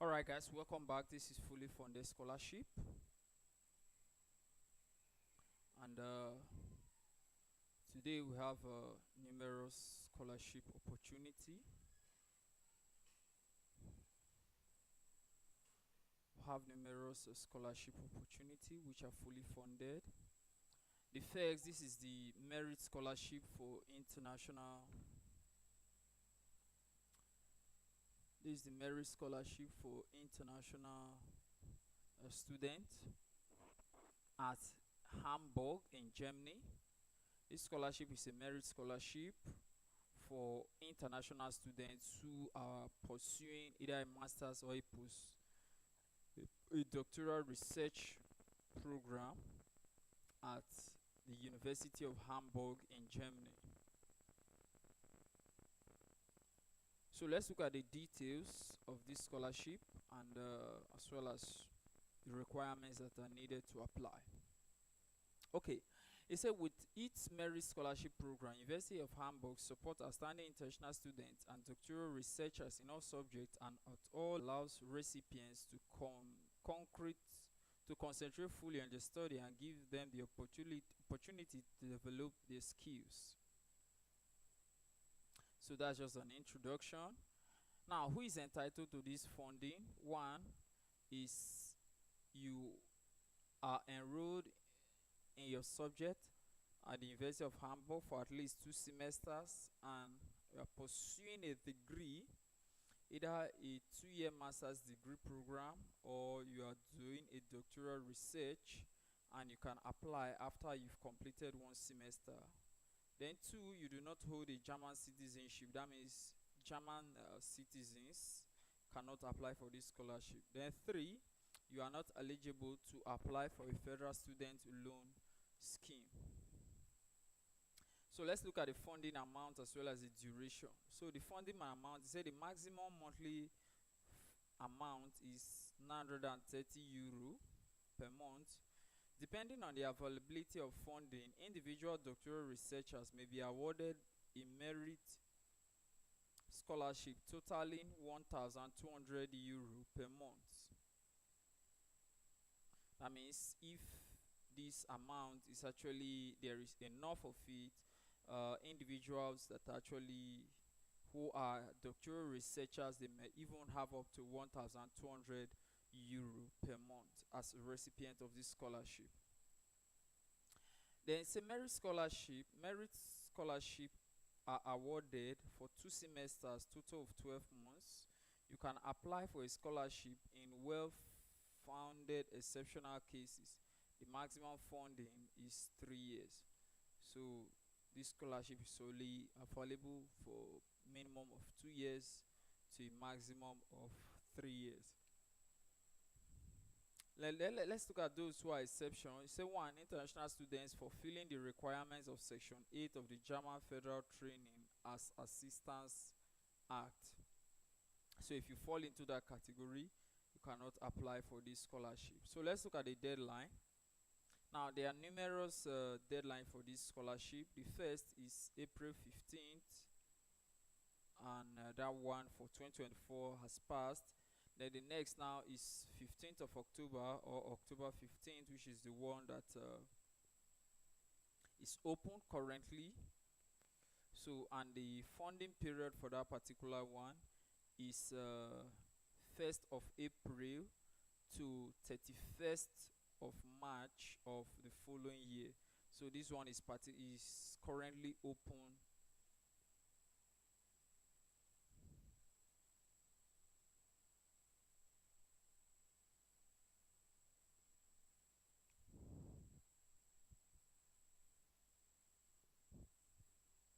Alright guys, welcome back. This is fully funded scholarship, and today we have numerous scholarship opportunity. We have numerous scholarship opportunity which are fully funded. The first, this is the merit scholarship for international. This is the merit scholarship for international students at Hamburg in Germany. This scholarship is a merit scholarship for international students who are pursuing either a master's or a doctoral research program at the University of Hamburg in Germany. So let's look at the details of this scholarship and as well as the requirements that are needed to apply. Okay, it said with its merit scholarship program, University of Hamburg supports outstanding international students and doctoral researchers in all subjects, and at all allows recipients to concentrate fully on the study and give them the opportunity to develop their skills. So that's just an introduction. Now, who is entitled to this funding? One is you are enrolled in your subject at the University of Hamburg for at least 2 semesters, and you are pursuing a degree, either a 2-year master's degree program, or you are doing a doctoral research, and you can apply after you've completed 1 semester. Then 2, you do not hold a German citizenship. That means German citizens cannot apply for this scholarship. Then 3, you are not eligible to apply for a federal student loan scheme. So let's look at the funding amount as well as the duration. So the funding amount, say the maximum monthly amount is 930 euro per month. Depending on the availability of funding, individual doctoral researchers may be awarded a merit scholarship totaling 1,200 euro per month. That means if this amount is actually, there is enough of it, individuals that actually who are doctoral researchers, they may even have up to 1,200 euro per month as a recipient of this scholarship. Then it's a merit scholarship. Merit scholarship are awarded for 2 semesters, total of 12 months. You can apply for a scholarship in well-founded exceptional cases. The maximum funding is 3 years. So this scholarship is solely available for minimum of 2 years to a maximum of 3 years. Let's look at those who are exceptions. Say 1, international students fulfilling the requirements of Section 8 of the German Federal Training as Assistance Act. So if you fall into that category, you cannot apply for this scholarship. So let's look at the deadline. Now there are numerous deadlines for this scholarship. The first is April 15th, and that one for 2024 has passed. Then the next now is 15th of October or October 15th, which is the one that is open currently. So, and the funding period for that particular one is 1st of April to 31st of March of the following year. So this one is currently open.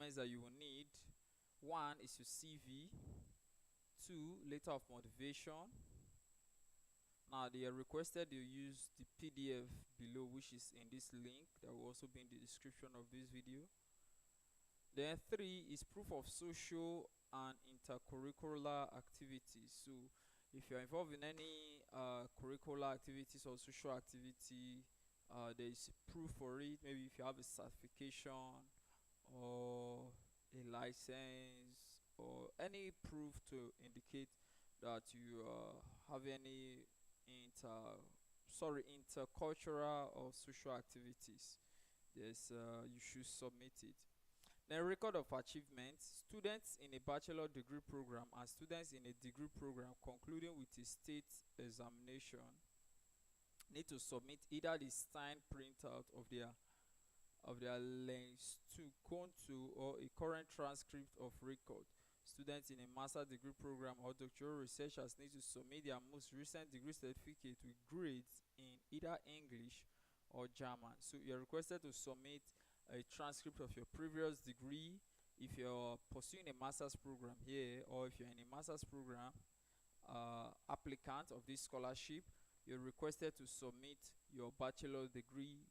That you will need: 1 is your CV, 2 letter of motivation. Now they are requested you use the PDF below, which is in this link that will also be in the description of this video. Then 3 is proof of social and intercurricular activities. So if you're involved in any curricular activities or social activity, there is proof for it. Maybe if you have a certification or a license or any proof to indicate that you have any intercultural or social activities. You should submit it. Then record of achievements. Students in a bachelor degree program and students in a degree program concluding with a state examination need to submit either the signed printout of their lens to cone to or a current transcript of record. Students in a master degree program or doctoral researchers need to submit their most recent degree certificate with grades in either English or German. So you're requested to submit a transcript of your previous degree if you're pursuing a master's program here, or if you're in a master's program applicant of this scholarship, you're requested to submit your bachelor degree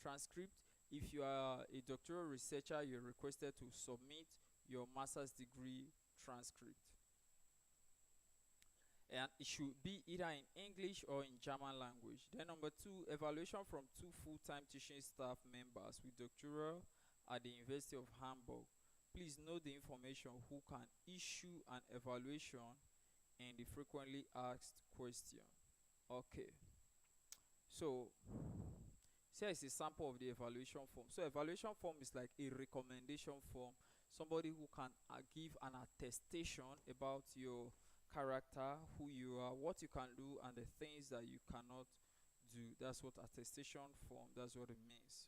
transcript. If you are a doctoral researcher, you're requested to submit your master's degree transcript, and it should be either in English or in German language. Then number 2, evaluation from 2 full-time teaching staff members with doctoral at the University of Hamburg. Please note the information who can issue an evaluation and the frequently asked question. Okay, so here is a sample of the evaluation form. So evaluation form is like a recommendation form, somebody who can give an attestation about your character, who you are, what you can do, and the things that you cannot do. That's what attestation form, that's what it means.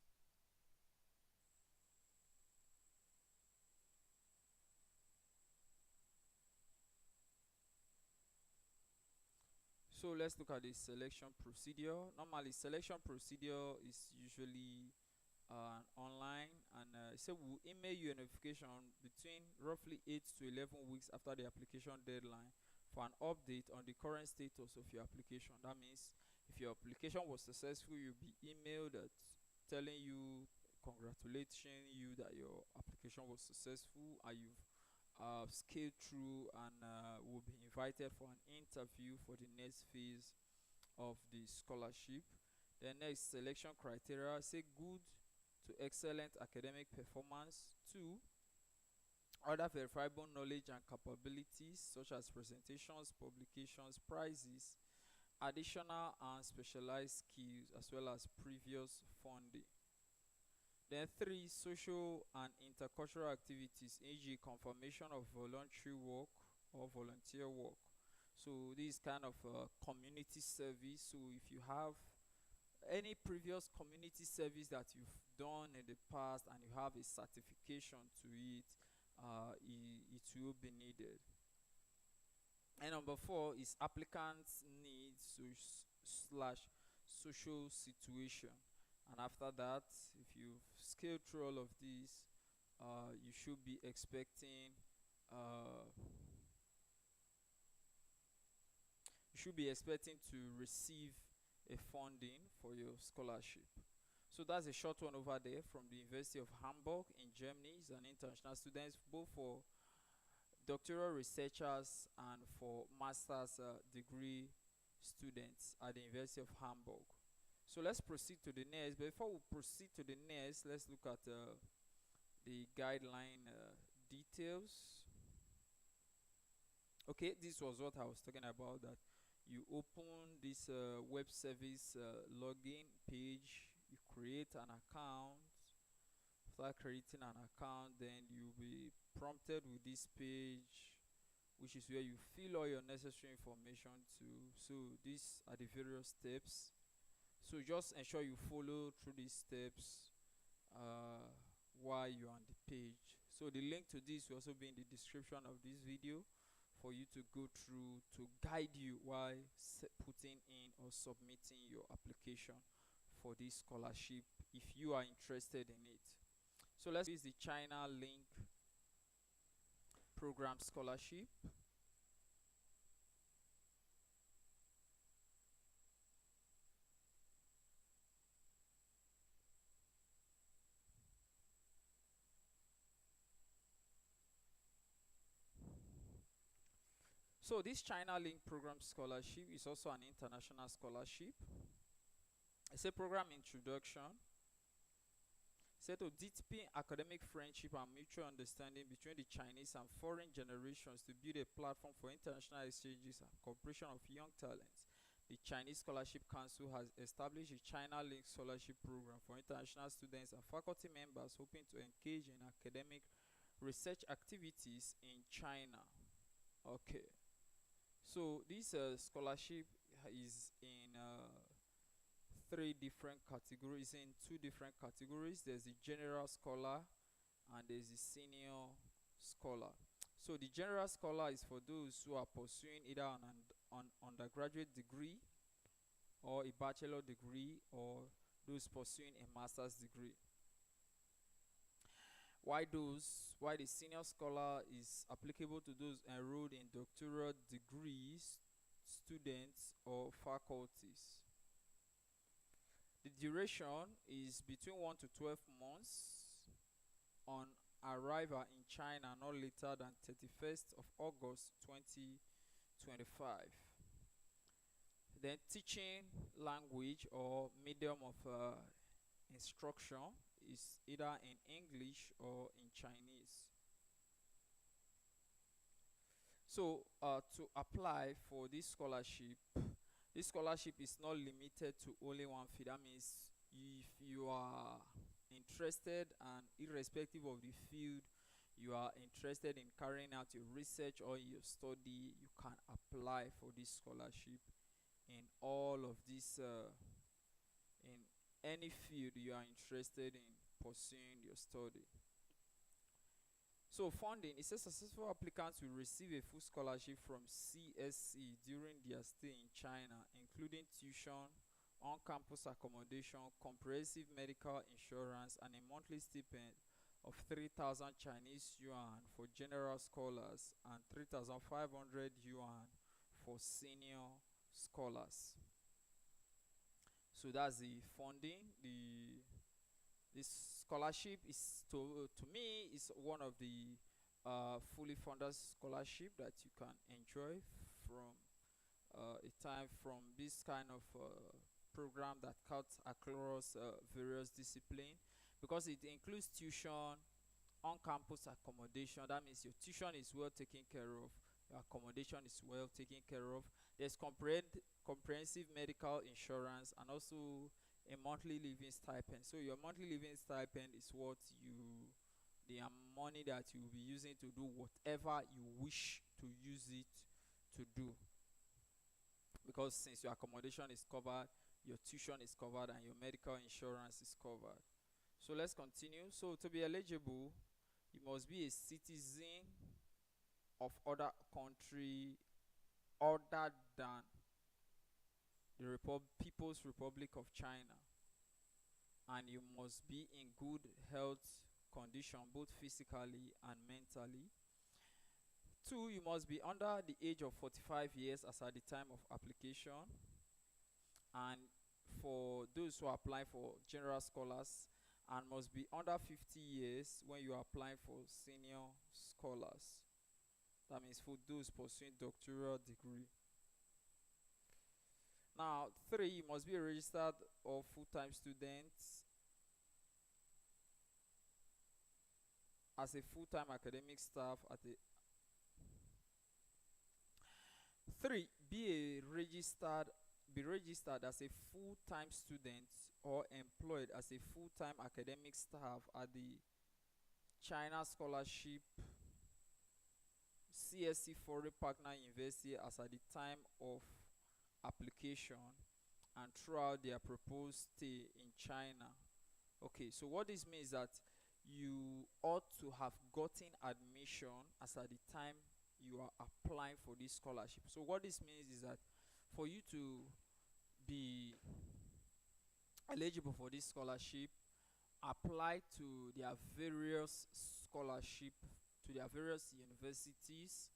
So let's look at the selection procedure. Normally selection procedure is usually online, and so we'll email you a notification between roughly 8 to 11 weeks after the application deadline for an update on the current status of your application. That means if your application was successful, you'll be emailed telling you, congratulating you that your application was successful and you've scaled through, and will be invited for an interview for the next phase of the scholarship. The next selection criteria, say good to excellent academic performance. 2, other verifiable knowledge and capabilities such as presentations, publications, prizes, additional and specialized skills, as well as previous funding. Then 3, social and intercultural activities, e.g. confirmation of voluntary work or volunteer work. So this kind of community service. So if you have any previous community service that you've done in the past and you have a certification to it, it will be needed. And number 4 is applicants' needs slash social situation. And after that, if you've scaled through all of these, you should be expecting to receive a funding for your scholarship. So that's a short one over there from the University of Hamburg in Germany. It's an international students, both for doctoral researchers and for master's degree students at the University of Hamburg. So let's proceed to the next. But before we proceed to the next, let's look at the guideline details. Okay, this was what I was talking about, that you open this web service login page, you create an account. After creating an account, then you'll be prompted with this page, which is where you fill all your necessary information to. So these are the various steps. So just ensure you follow through these steps while you're on the page. So the link to this will also be in the description of this video for you to go through to guide you while putting in or submitting your application for this scholarship if you are interested in it. So let's use the China Link Program Scholarship. So this China Link Program Scholarship is also an international scholarship. It's a program introduction. Said to deepen academic friendship and mutual understanding between the Chinese and foreign generations to build a platform for international exchanges and cooperation of young talents. The Chinese Scholarship Council has established a China Link Scholarship Program for international students and faculty members hoping to engage in academic research activities in China. Okay, so this scholarship is in three different categories, in two different categories. There's the general scholar and there's the senior scholar. So the general scholar is for those who are pursuing either an undergraduate degree or a bachelor degree, or those pursuing a master's degree. Why the senior scholar is applicable to those enrolled in doctoral degrees, students or faculties. The duration is between 1 to 12 months on arrival in China not later than 31st of August 2025. Then teaching language or medium of instruction is either in English or in Chinese. So to apply for this scholarship is not limited to only one field. That means if you are interested, and irrespective of the field you are interested in carrying out your research or your study, you can apply for this scholarship in all of this in any field you are interested in pursuing your study. So funding is a successful applicant will receive a full scholarship from CSC during their stay in China, including tuition, on-campus accommodation, comprehensive medical insurance, and a monthly stipend of 3,000 Chinese yuan for general scholars and 3,500 yuan for senior scholars. So that's the funding. This scholarship is to me is one of the fully funded scholarship that you can enjoy from a time from this kind of program that cuts across various disciplines, because it includes tuition, on-campus accommodation. That means your tuition is well taken care of, your accommodation is well taken care of. There's comprehensive medical insurance and also a monthly living stipend. So your monthly living stipend is what the money that you will be using to do whatever you wish to use it to do, because since your accommodation is covered, your tuition is covered, and your medical insurance is covered. So let's continue. So to be eligible, you must be a citizen of other country other than the People's Republic of China, and you must be in good health condition both physically and mentally. 2, you must be under the age of 45 years as at the time of application, and for those who are applying for general scholars, and must be under 50 years when you are applying for senior scholars. That means for those pursuing doctoral degree. Now 3, you must be a registered or full-time student as a full-time academic staff at a 3, be registered as a full-time student or employed as a full-time academic staff at the China Scholarship CSC Foreign Partner University as at the time of application and throughout their proposed stay in China. Okay, so what this means is that you ought to have gotten admission as at the time you are applying for this scholarship. So what this means is that for you to be eligible for this scholarship, apply to their various scholarship, to their various universities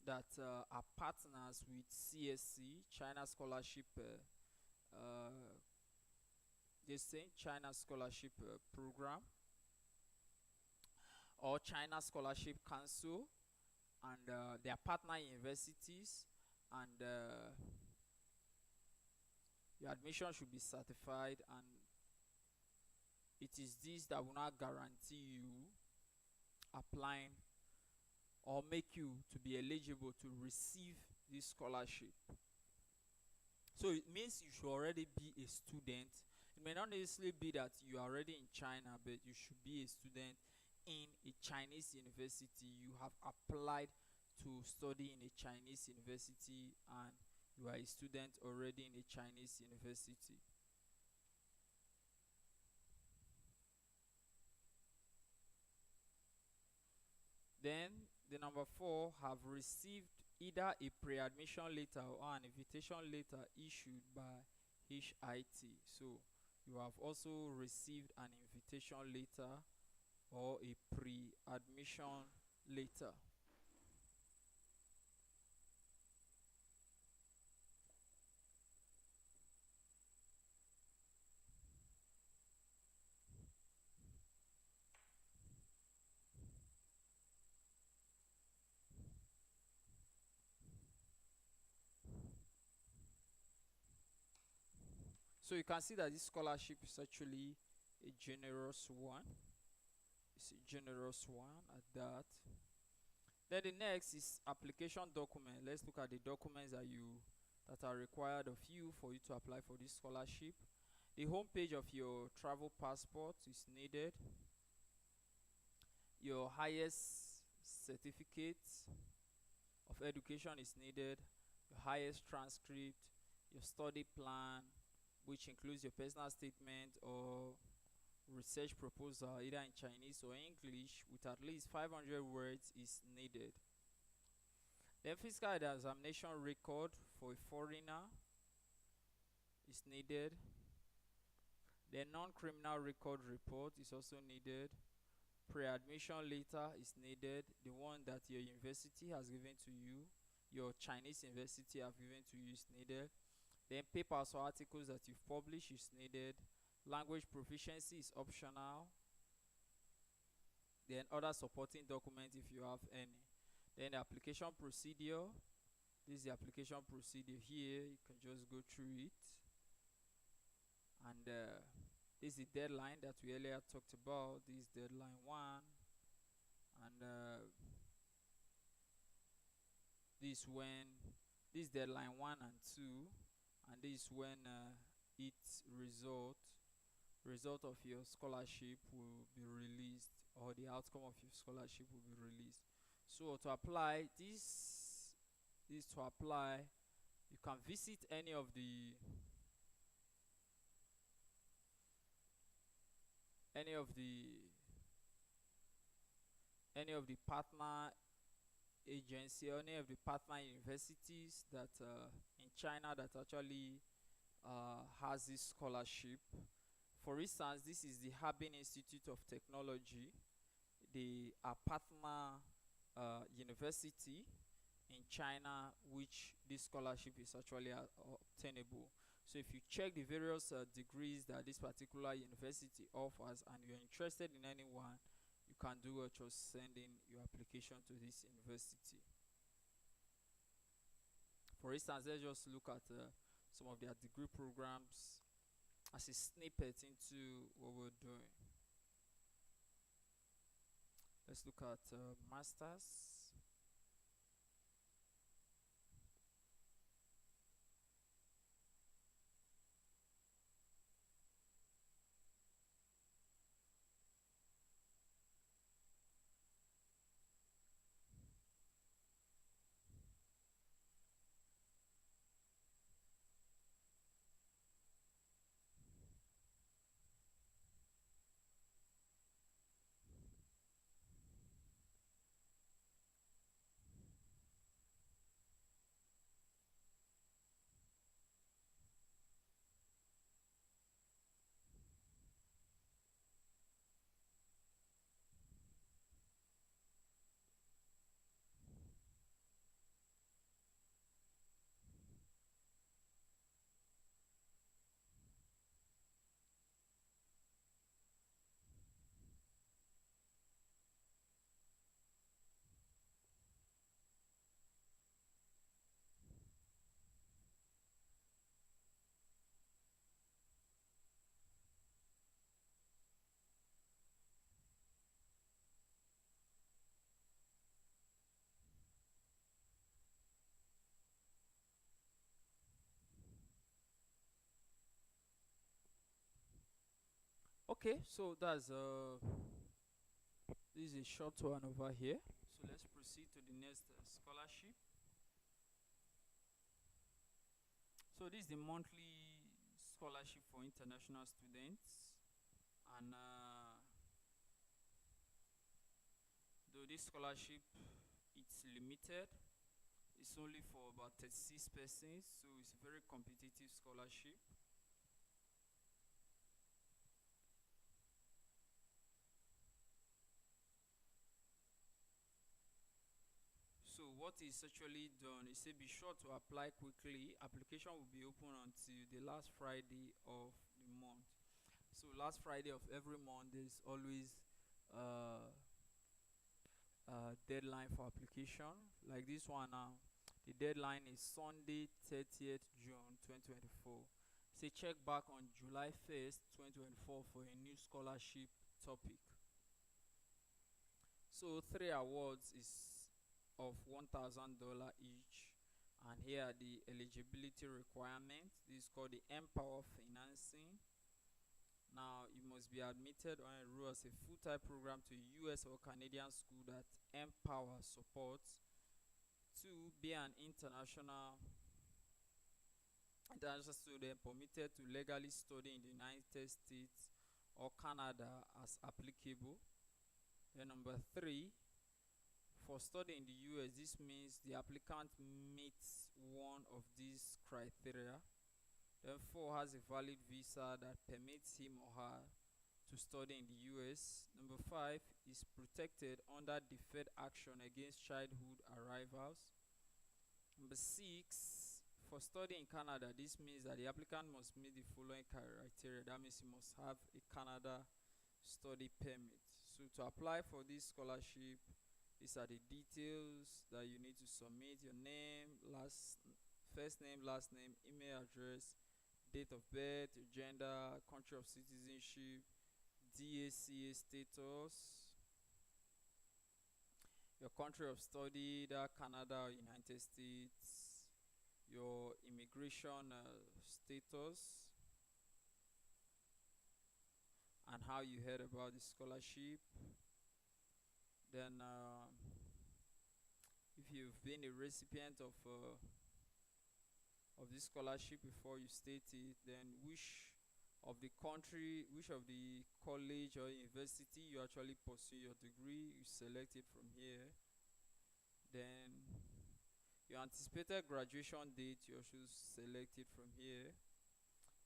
that are partners with CSC, China Scholarship China Scholarship Program, or China Scholarship Council, and their partner universities, and your admission should be certified, and it is this that will not guarantee you applying or make you to be eligible to receive this scholarship. So it means you should already be a student. It may not necessarily be that you are already in China, but you should be a student in a Chinese university. You have applied to study in a Chinese university and you are a student already in a Chinese university. Then the number 4, have received either a pre-admission letter or an invitation letter issued by HIT. So you have also received an invitation letter or a pre-admission letter. So you can see that this scholarship is actually a generous one. It's a generous one at that. Then the next is application document. Let's look at the documents that are required of you for you to apply for this scholarship. The home page of your travel passport is needed. Your highest certificate of education is needed. Your highest transcript, your study plan, which includes your personal statement or research proposal either in Chinese or English with at least 500 words is needed. Then physical examination record for a foreigner is needed. The non-criminal record report is also needed. Pre-admission letter is needed, the one that your university has given to you, your Chinese university have given to you is needed. Then papers or articles that you've published is needed. Language proficiency is optional. Then other supporting documents if you have any. Then the application procedure. This is the application procedure here. You can just go through it. And this is the deadline that we earlier talked about. This is deadline 1. And this is deadline 1 and 2. And this is when its result of your scholarship will be released, or the outcome of your scholarship will be released. So to apply this is to apply, you can visit any of the partner agency or any of the partner universities that in China that actually has this scholarship. For instance, this is the Harbin Institute of Technology. They are partner university in China which this scholarship is actually obtainable. So if you check the various degrees that this particular university offers and you're interested in any one, you can do it just sending your application to this university. For instance, let's just look at some of their degree programs as a snippet into what we're doing. Let's look at masters. Okay, so that's this is a short one over here. So let's proceed to the next scholarship. So this is the monthly scholarship for international students, and though this scholarship it's limited, it's only for about 36 persons, so it's a very competitive scholarship. So what is actually done is say be sure to apply quickly. Application will be open until the last Friday of the month. So last Friday of every month there's always uh, deadline for application. Like this one now, the deadline is Sunday 30th June 2024. Say check back on July 1st 2024 for a new scholarship topic. So 3 awards is of $1,000 each, and here are the eligibility requirements. This is called the Empower financing. Now you must be admitted or enrolled as a full-time program to a US or Canadian school that Empower supports. 2, be an international student permitted to legally study in the United States or Canada as applicable. Then number 3, for study in the US, this means the applicant meets one of these criteria. Then 4, has a valid visa that permits him or her to study in the US. Number 5, is protected under deferred action against childhood arrivals. Number 6, for study in Canada, this means that the applicant must meet the following criteria. That means he must have a Canada study permit. So to apply for this scholarship, these are the details that you need to submit: your name, first name, last name, email address, date of birth, your gender, country of citizenship, DACA status, your country of study, that Canada or United States, your immigration status, and how you heard about the scholarship. Then if you've been a recipient of this scholarship before you state it, then which of the college or university you actually pursue your degree, you select it from here. Then your anticipated graduation date, you should select it from here.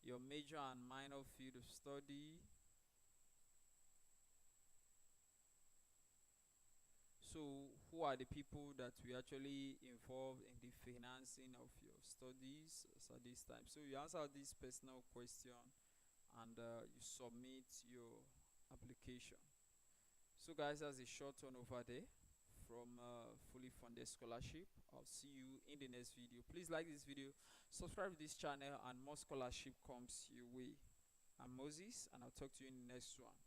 Your major and minor field of study. So who are the people that we actually involve in the financing of your studies at this time? So you answer this personal question, and you submit your application. So guys, that's a short one over there from fully funded scholarship. I'll see you in the next video. Please like this video, subscribe to this channel, and more scholarship comes your way. I'm Moses, and I'll talk to you in the next one.